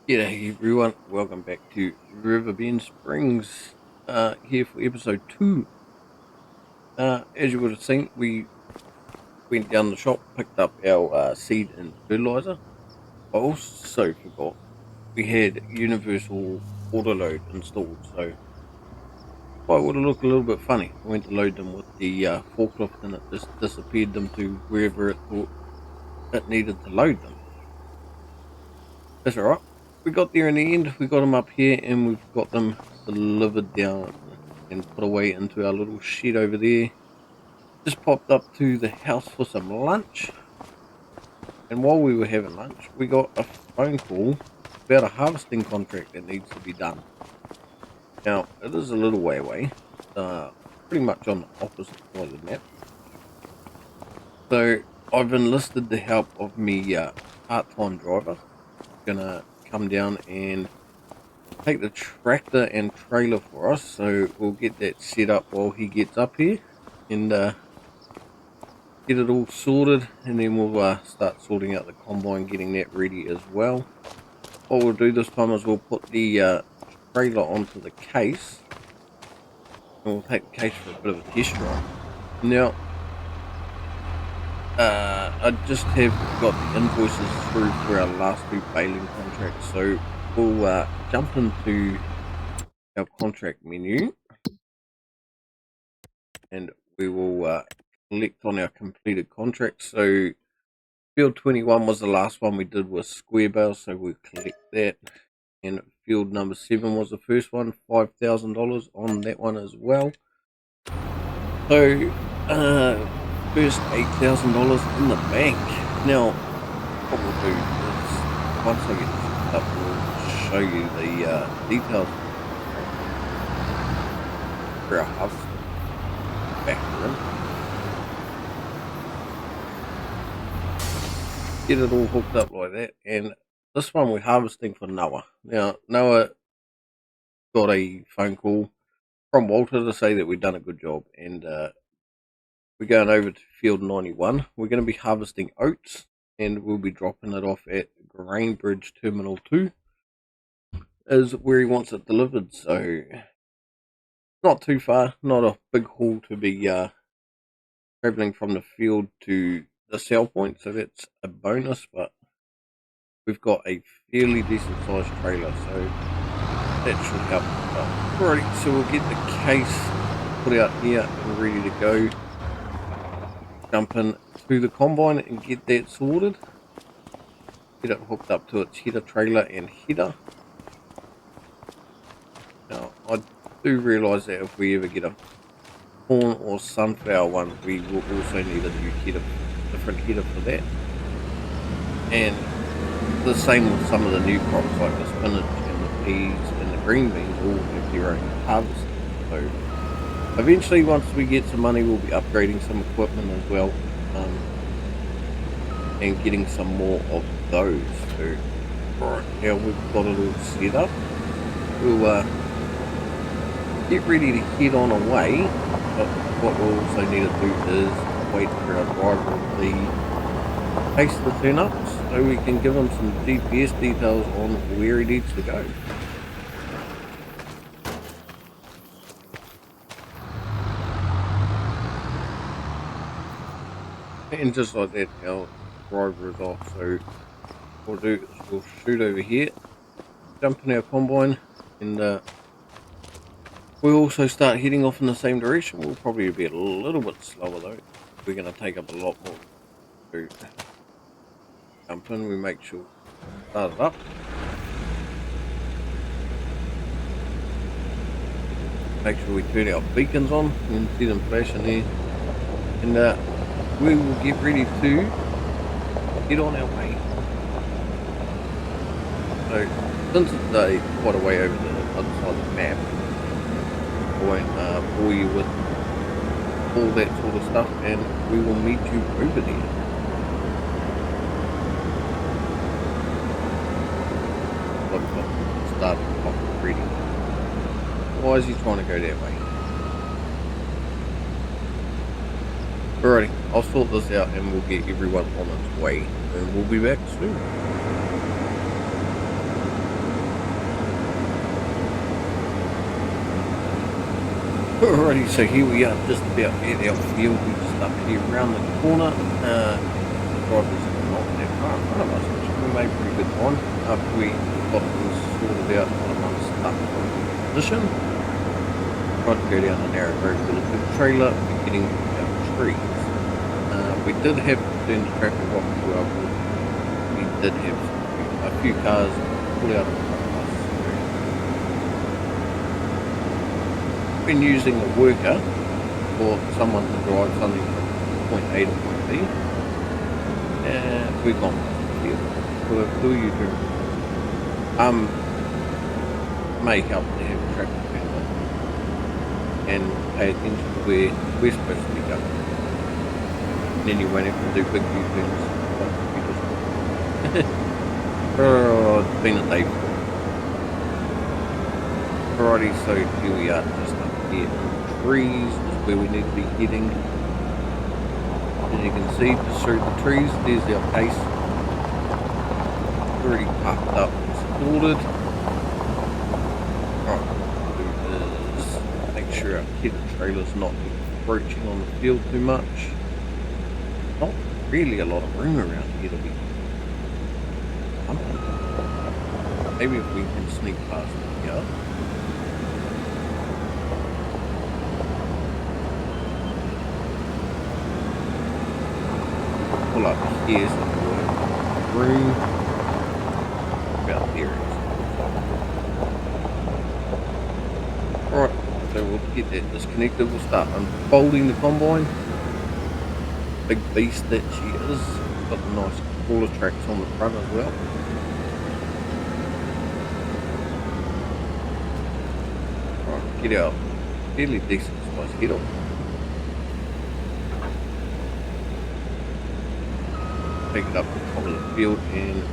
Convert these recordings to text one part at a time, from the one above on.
G'day everyone, welcome back to Riverbend Springs, here for episode 2. As you would have seen, we went down the shop, picked up our seed and fertilizer. I also forgot we had universal autoload installed, so I would have looked a little bit funny. I went to load them with the forklift and it just disappeared them to wherever it thought it needed to load them. That's alright. We got there in the end. We got them up here and we've got them delivered down and put away into our little shed over there. Just popped up to the house for some lunch. And while we were having lunch, we got a phone call about a harvesting contract that needs to be done. Now, it is a little way away. Pretty much on the opposite side of the map. So, I've enlisted the help of me part-time driver. Gonna come down and take the tractor and trailer for us, so we'll get that set up while he gets up here and get it all sorted, and then we'll start sorting out the combine, getting that ready as well. What we'll do this time is we'll put the trailer onto the case and we'll take the case for a bit of a test drive. Now I just have got the invoices through for our last two baling contracts, so we'll jump into our contract menu and we will select on our completed contract. So field 21 was the last one we did with square bale, so we'll collect that. And field number 7 was the first one, $5,000 on that one as well. So first $8,000 in the bank. Now what we'll do is once I get this up, we'll show you the details for our house factor in. Get it all hooked up like that, and this one we're harvesting for Noah. Now Noah got a phone call from Walter to say that we've done a good job, and we're going over to field 91. We're going to be harvesting oats, and we'll be dropping it off at Grainbridge Terminal 2 is where he wants it delivered. So not too far, not a big haul to be traveling from the field to the sell point, so that's a bonus, but we've got a fairly decent sized trailer, so that should help. Alright, so we'll get the case put out here and ready to go. Jump in to the combine and get that sorted. Get it hooked up to its header, trailer and header. Now I do realise that if we ever get a corn or sunflower one, we will also need a new header, different header for that. And the same with some of the new crops like the spinach and the peas and the green beans all have their own harvest. So eventually, once we get some money, we'll be upgrading some equipment as well, and getting some more of those. So right now we've got it all set up. We'll get ready to head on away, but what we'll also need to do is wait for our driver of the case to turn up so we can give him some GPS details on where he needs to go. And just like that, our driver is off, so what we'll do is we'll shoot over here, jump in our combine, and we'll also start heading off in the same direction. We'll probably be a little bit slower though. We're going to take up a lot more to jump in. We make sure we start it up. Make sure we turn our beacons on and see them flashing there. And we will get ready to get on our way. So since it's quite a way over the other side of the map, I won't bore you with all that sort of stuff, and we will meet you over there. I've got started clock ready. Why is he trying to go that way? Alrighty, I'll sort this out and we'll get everyone on its way, and we'll be back soon. Alrighty, so here we are, just about at our field. We just up here around the corner. The drivers not that far in front of us, which we made pretty good time after we got things sorted out on a stuck position. Tried to go down a narrow road with a big trailer, we're getting out trees. We did have to turn the traffic off as well. We did have a few cars pull out in front of us. Been using a worker for someone to drive something from point A to point B, and we've gone here. Who are you doing? May help to have traffic turned on and pay attention to where we're supposed to be going. And then you won't have to do big U-turns. Oh, it's been a day. Alrighty, so here we are, just up here. Trees is where we need to be heading. As you can see, just through the trees, there's our base. Already parked up and sorted. Right, what we'll do is make sure our header trailer's not encroaching on the field too much. Not really a lot of room around here to be pumping. Maybe if we can sneak past here. Pull up here so we'll room about there. Alright, so we'll get that disconnected. We'll start unfolding the combine. Big beast that she is. Got the nice crawler tracks on the front as well. Right, get our fairly decent sized head off. Take it up to the top of the field and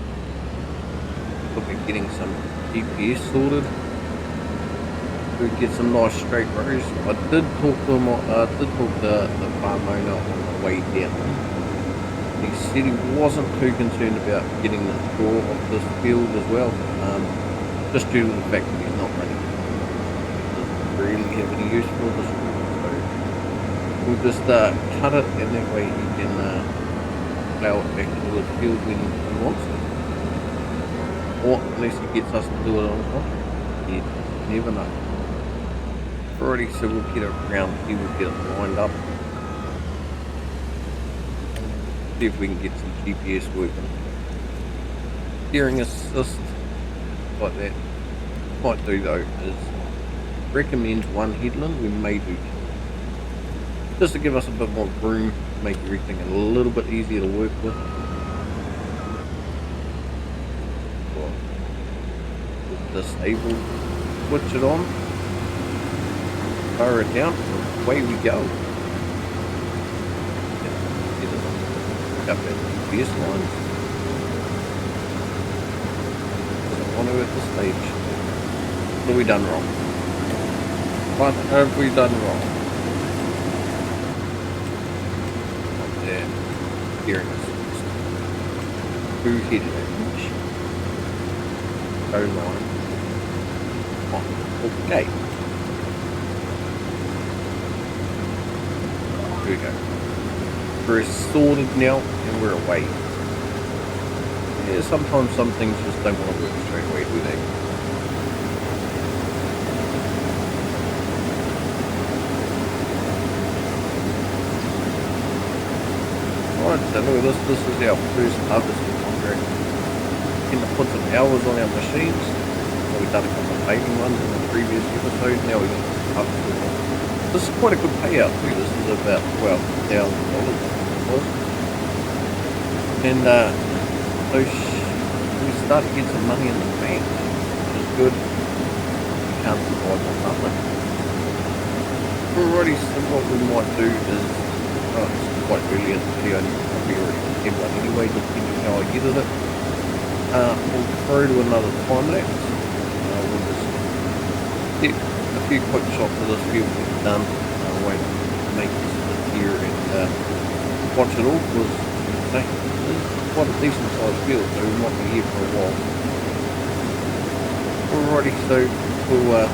look at getting some GPS sorted. We get some nice straight rows. I did talk to him. I did talk to the farm owner on the way down. He said he wasn't too concerned about getting the tour of this field as well, just due to the fact that he's not running. He doesn't really have any use for this field, so we'll just cut it, and that way he can plough it back into his field when he wants to, or unless he gets us to do it on contract. You never know. Alrighty, so we'll get it around here, we'll get it lined up. See if we can get some GPS working. Steering assist, like that. Might do though is recommends one headland, we may do two. Just to give us a bit more room, make everything a little bit easier to work with. We'll disable, switch it on. Fire it down, away we go. Pick up that GPS line. Don't want to at this stage. What have we done wrong? What have we done wrong? Up there. Steering assist. Who hit it? Go line. On. Okay. Here we go. We're sorted now and we're away. Yeah, sometimes some things just don't want to work straight away, do they? Alright, so look at this. This is our first harvesting contract. We're going to put some hours on our machines. So we've done a couple of paving ones in the previous episode. Now we're going to harvest them. This is quite a good payout too. This is about $12,000. And so we start to get some money in the bank, which is good. We can't survive on nothing. Alrighty, so what we might do is, it's quite early in the video, and probably already have one anyway, depending how I edit it. We'll throw to another time lapse. We'll just get a few quick shots of this field we've done. I won't make this here and watch it all, because it's quite a decent sized field, so we might be here for a while. Alrighty, so we'll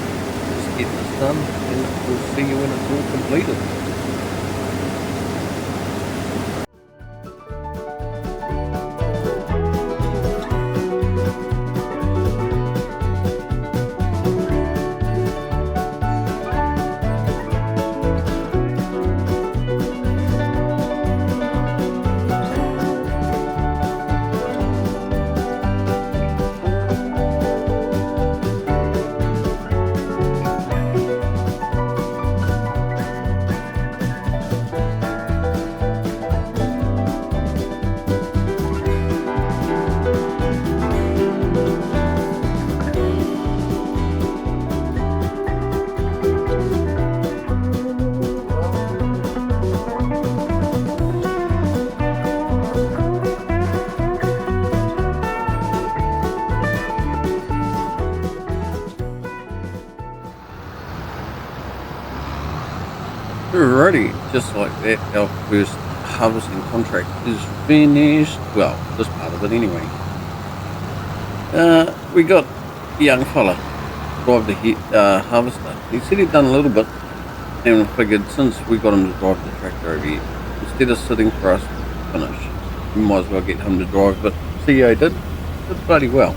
just getting this done, and we'll see you when it's all completed. Alrighty, just like that, our first harvesting contract is finished. Well, this part of it anyway. We got a young fella drive the harvester. He said he'd done a little bit, and figured since we got him to drive the tractor over here, instead of sitting for us to finish, we might as well get him to drive. But CEO did bloody well.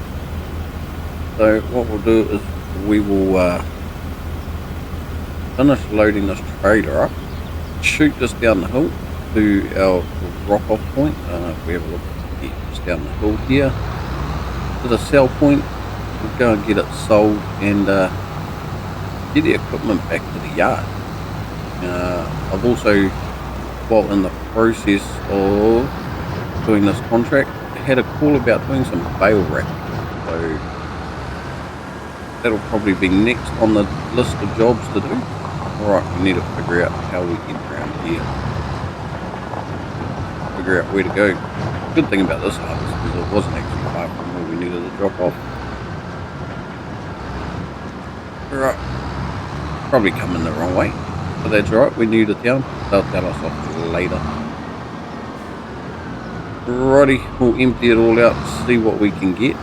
So what we'll do is we will finish loading this trailer up, shoot this down the hill to our drop-off point. If we have a look just down the hill here to the sell point, we'll go and get it sold and get the equipment back to the yard. I've also, while in the process of doing this contract, had a call about doing some bale wrapping. So that'll probably be next on the list of jobs to do. Alright, we need to figure out how we get around here. Figure out where to go. Good thing about this harvest is it wasn't actually far from where we needed to drop off. Alright, probably coming the wrong way, but that's alright, we're new to town. They'll tell us off later. Righty, we'll empty it all out, see what we can get.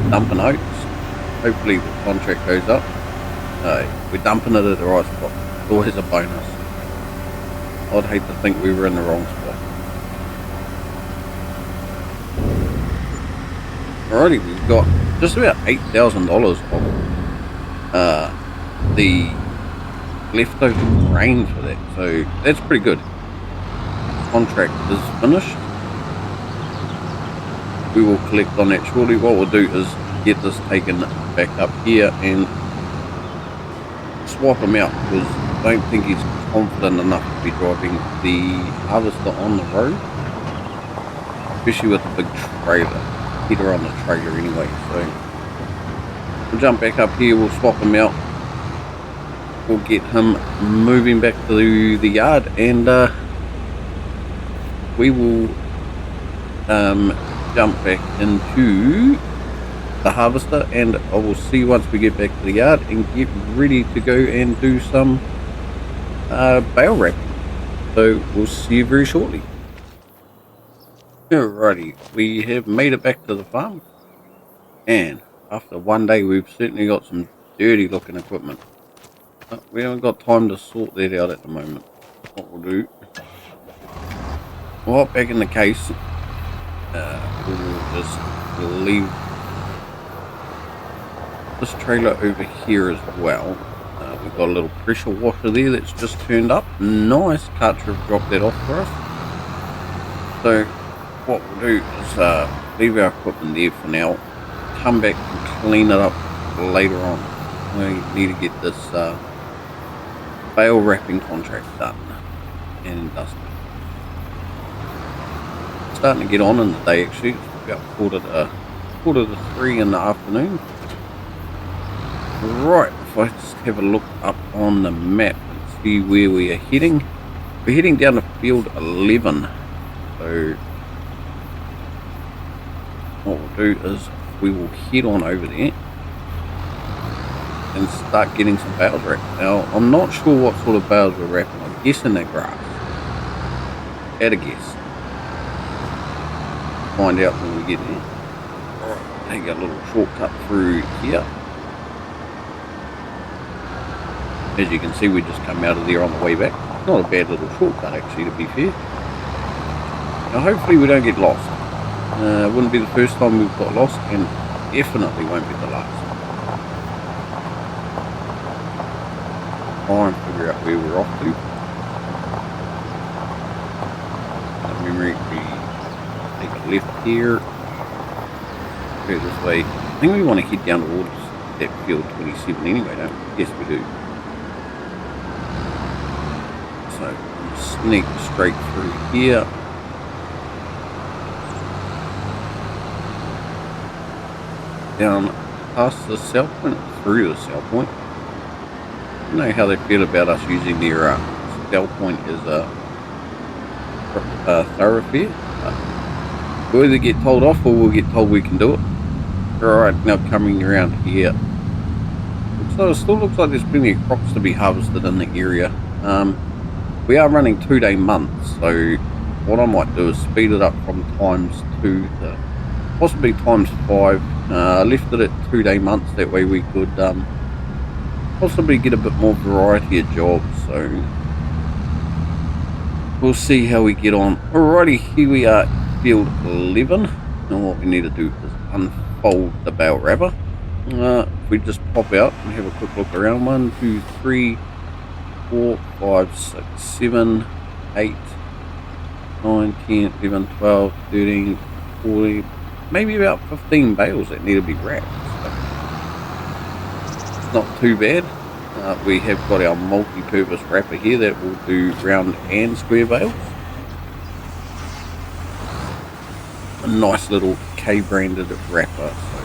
Dumping oats. Hopefully the contract goes up. We're dumping it at the right spot. It's always a bonus. I'd hate to think we were in the wrong spot. Alrighty, we've got just about $8,000 of the leftover grain for that, so that's pretty good. Contract is finished. We will collect on that shortly. What we'll do is get this taken back up here and swap him out, because I don't think he's confident enough to be driving the harvester on the road, especially with the big trailer. Header on the trailer anyway, so we'll jump back up here, we'll swap him out, we'll get him moving back to the yard, and we will jump back into the harvester, and I will see you once we get back to the yard and get ready to go and do some bale wrapping. So we'll see you very shortly. Alrighty, we have made it back to the farm, and after one day we've certainly got some dirty looking equipment. But we haven't got time to sort that out at the moment. What we'll do, we'll hop back in the case. We'll just leave this trailer over here as well. We've got a little pressure washer there that's just turned up. Nice, Cartage dropped that off for us. So what we'll do is leave our equipment there for now, come back and clean it up later on. We need to get this bale wrapping contract done and dusted. Starting to get on in the day actually. It's about quarter to 3 in the afternoon. Right, if I just have a look up on the map and see where we are heading. We're heading down to field 11. So what we'll do is we will head on over there and start getting some bales wrapped. Now, I'm not sure what sort of bales we're wrapping. I'm guessing they're grass. At a guess. Find out when we get there. Alright, take a little shortcut through here. As you can see, we just come out of there on the way back. Not a bad little shortcut actually, to be fair. Now hopefully we don't get lost. Wouldn't be the first time we've got lost, and definitely won't be the last. Try and figure out where we're off to. Memory, we take a left here. Go this way. I think we want to head down towards that field 27 anyway, don't we? Yes, we do. So sneak straight through here. Down past the south point, through the south point. I don't know how they feel about us using their south point as a thoroughfare. We'll either get told off or we'll get told we can do it. Alright, now coming around here. So it still looks like there's plenty of crops to be harvested in the area. We are running 2-day months, so what I might do is speed it up from ×2 to possibly ×5. Left it at 2-day months, that way we could possibly get a bit more variety of jobs, so we'll see how we get on. Alrighty, here we are, field 11, and what we need to do is unfold the bale wrapper. If we just pop out and have a quick look around, 1, 2, 3, 4, 5, 6, 7, 8, 9, 10, 11, 12, 13, 14, maybe about 15 bales that need to be wrapped. So not too bad. We have got our multi-purpose wrapper here that will do round and square bales. A nice little K-branded wrapper, so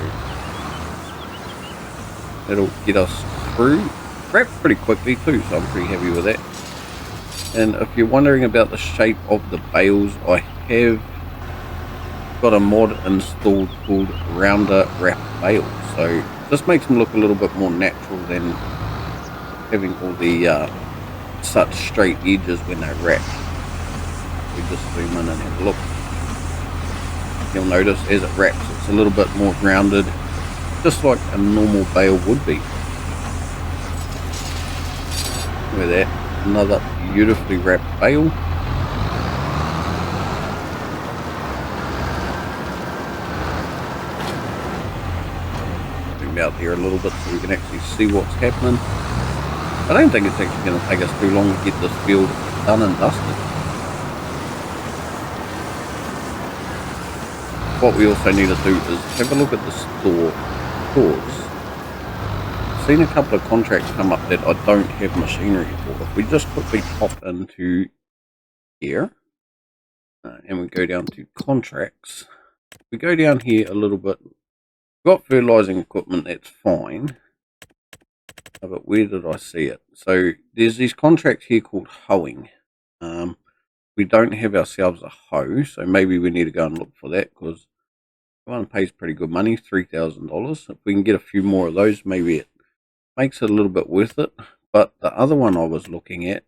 that'll get us through. Wrapped pretty quickly too, so I'm pretty happy with that. And if you're wondering about the shape of the bales, I have got a mod installed called Rounder Wrap Bale, so this makes them look a little bit more natural than having all the such straight edges when they're wrapped. We just zoom in and have a look. You'll notice as it wraps, it's a little bit more rounded, just like a normal bale would be. With that, another beautifully wrapped bale. Zoom out here a little bit so we can actually see what's happening. I don't think it's actually going to take us too long to get this field done and dusted. What we also need to do is have a look at the stores. I've seen a couple of contracts come up that I don't have machinery for. If we just quickly pop into here and we go down to contracts, we go down here a little bit. We've got fertilizing equipment, that's fine. But where did I see it? So there's these contracts here called hoeing. We don't have ourselves a hoe, so maybe we need to go and look for that, because one pays pretty good money, $3,000. If we can get a few more of those, maybe it makes it a little bit worth it. But the other one I was looking at,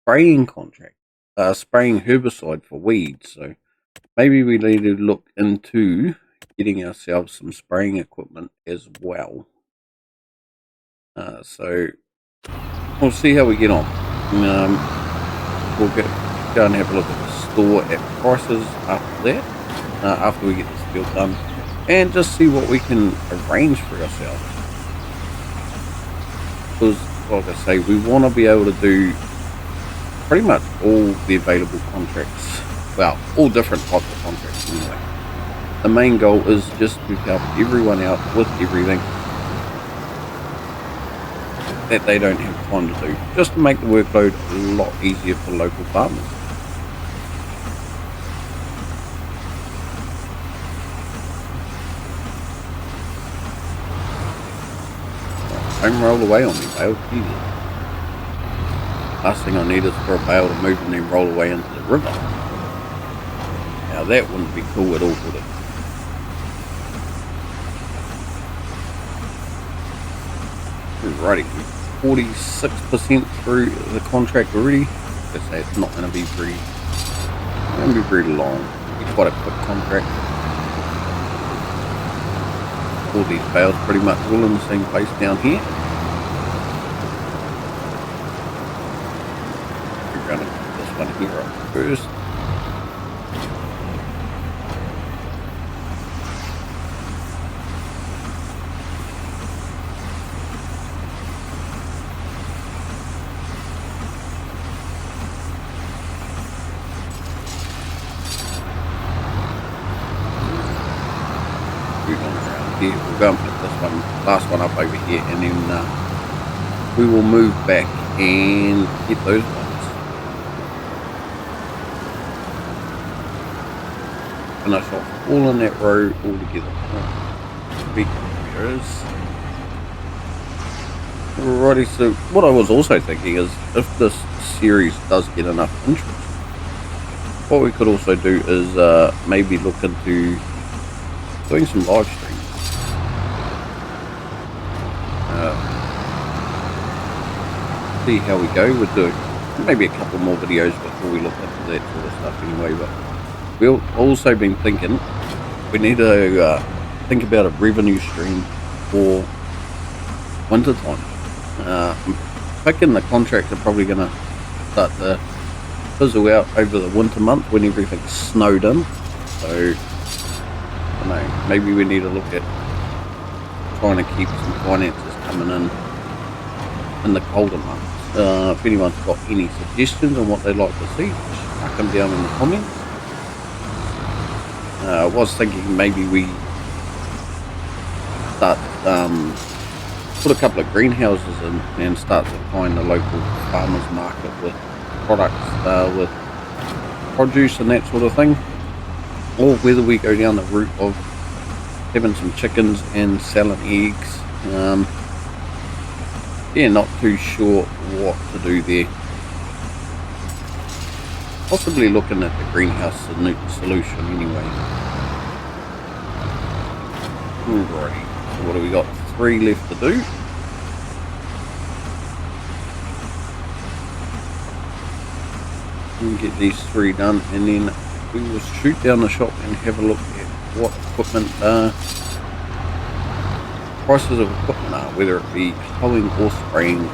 spraying contract, spraying herbicide for weeds. So maybe we need to look into getting ourselves some spraying equipment as well. So we'll see how we get on. We'll go and have a look at the store at prices after that, after we get this field done, and just see what we can arrange for ourselves. Because, like I say, we want to be able to do pretty much all the available contracts. Well, all different types of contracts anyway. The main goal is just to help everyone out with everything that they don't have time to do, just to make the workload a lot easier for local farmers. Don't roll away on me, bale. Jesus. Last thing I need is for a bale to move and then roll away into the river. Now that wouldn't be cool at all, would it? Alrighty, 46% through the contract already. Let's say it's not going to be very long. It'll be quite a quick contract. All these bales pretty much all in the same place down here. around and put this one here up first. Around here, we'll go and put this one, last one up over here, and then we will move back and get those ones. Finish off all in that row all together. Big mirrors. Alrighty, so what I was also thinking is if this series does get enough interest, what we could also do is maybe look into doing some live streams. See how we go. We'll do maybe a couple more videos before we look into that sort of stuff anyway, but we've also been thinking we need to think about a revenue stream for winter time. I'm thinking the contracts are probably going to start to fizzle out over the winter month when everything's snowed in, so I don't know, maybe we need to look at trying to keep some finances coming in the colder months. If anyone's got any suggestions on what they'd like to see, just mark them down in the comments. I was thinking maybe we start put a couple of greenhouses in and start supplying the local farmers market with products, with produce and that sort of thing, or whether we go down the route of having some chickens and selling eggs. Yeah, not too sure what to do there. Possibly looking at the greenhouse solution anyway. Alrighty, so what do we got? 3 left to do. We'll get these 3 done, and then we will shoot down the shop and have a look at what equipment prices of equipment are, whether it be hoeing or spraying.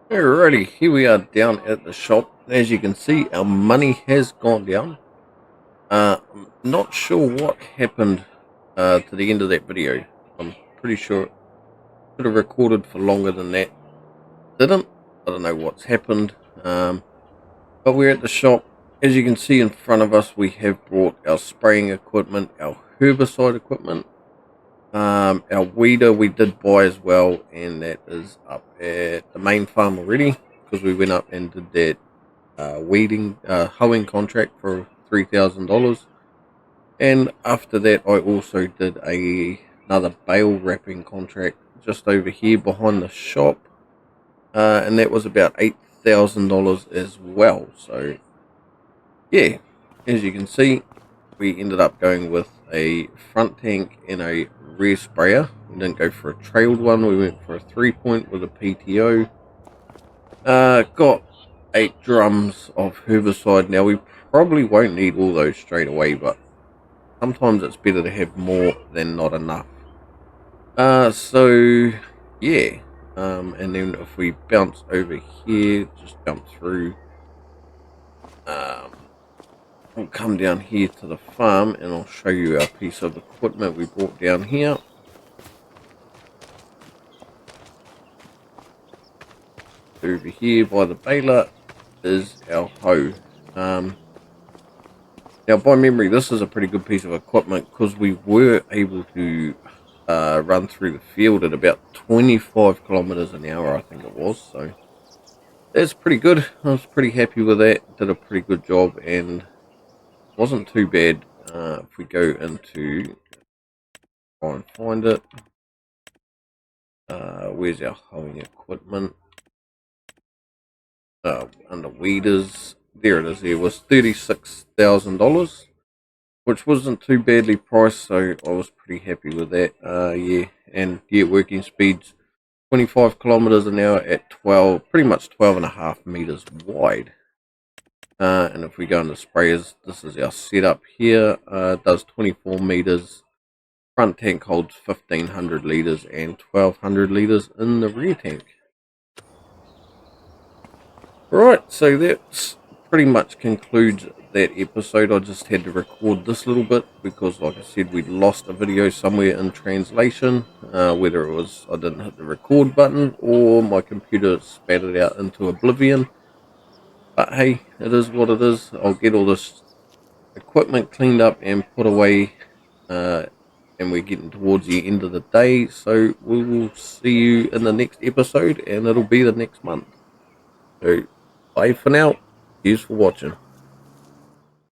Alrighty, here we are down at the shop. As you can see, our money has gone down. I'm not sure what happened to the end of that video. I'm pretty sure it could have recorded for longer than that. Didn't. I don't know what's happened. But we're at the shop. As you can see in front of us, we have brought our spraying equipment, our herbicide equipment. Our weeder we did buy as well, and that is up at the main farm already, because we went up and did that hoeing contract for $3,000. And after that I also did another bale wrapping contract just over here behind the shop, and that was about $8,000 as well. So yeah, as you can see, we ended up going with a front tank and a rear sprayer. We didn't go for a trailed one, we went for a 3-point with a PTO. Got 8 drums of herbicide. Now we probably won't need all those straight away, but sometimes it's better to have more than not enough. So yeah, and then if we bounce over here, just jump through, we'll come down here to the farm and I'll show you our piece of equipment we brought down here. Over here by the baler is our hoe. Now by memory, this is a pretty good piece of equipment because we were able to run through the field at about 25 kilometers an hour, I think it was. So that's pretty good. I was pretty happy with that. Did a pretty good job and wasn't too bad. If we go into, try and find it, where's our hoeing equipment? Under weeders, there it is. There was $36,000, which wasn't too badly priced, so I was pretty happy with that. Yeah, and yeah, working speeds 25 kilometers an hour at 12, pretty much 12.5 meters wide. And if we go into sprayers, this is our setup here. It does 24 meters. Front tank holds 1500 liters and 1200 liters in the rear tank. Right, so that's pretty much concludes that episode. I just had to record this little bit because, like I said, we'd lost a video somewhere in translation, whether it was I didn't hit the record button or my computer spat it out into oblivion. But hey, it is what it is. I'll get all this equipment cleaned up and put away, and we're getting towards the end of the day, so we will see you in the next episode, and it'll be the next month. So bye for now. Cheers for watching.